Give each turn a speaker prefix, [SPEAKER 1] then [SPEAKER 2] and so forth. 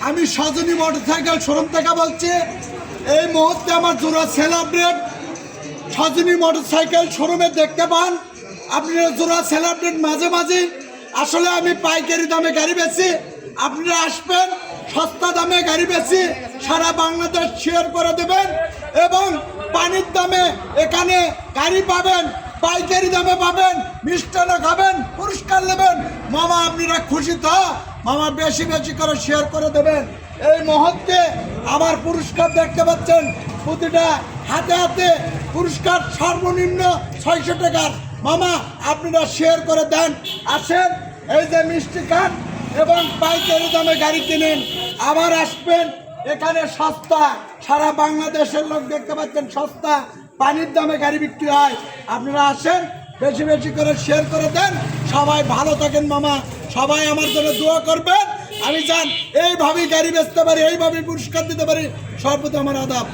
[SPEAKER 1] আমি Sajani motorcycle showroom থেকে বলছি। এই মুহূর্তে আমার জোড়া সেলিব্রেট সজনী মোটরসাইকেল শোরুমে দেখতে পান। আপনারা জোড়া সেলিব্রেট মাঝে মাঝে আসলে আমি পাইকারি দামে গাড়ি বেচি, আপনারা আসবেন সস্তা দামে গাড়ি বেচি, সারা বাংলাদেশ শেয়ার করে দেবেন এবং পানির দামে এখানে গাড়ি পাবেন, পাইকারি দামে পাবেন, মিষ্টান্ন খাবেন, পুরস্কার নেবেন। মামা আপনারা খুশি তো? মামা বেশি বেশি করে শেয়ার করে দেবেন। এই মুহূর্তে আমার পুরস্কার দেখতে পাচ্ছেন, প্রতিটা হাতে হাতে পুরস্কার সর্বনিম্ন 600 টাকার। মামা আপনারা শেয়ার করে দেন, আসেন এই যে মিষ্টি খান এবং পাইকারি দামে গাড়ি কিনেন। আবার আসবেন, এখানে সস্তা, সারা বাংলাদেশের লোক দেখতে পাচ্ছেন সস্তা পানির দামে গাড়ি বিক্রি হয়। আপনারা আসেন, বেশি বেশি করে শেয়ার করে দেন। সবাই ভালো থাকেন মামা, সবাই আমার জন্য দোয়া করবেন। আমি চান এইভাবেই গাড়ি বেচতে পারি, এইভাবেই পুরস্কার দিতে পারি। সর্বদা আমার আদাব।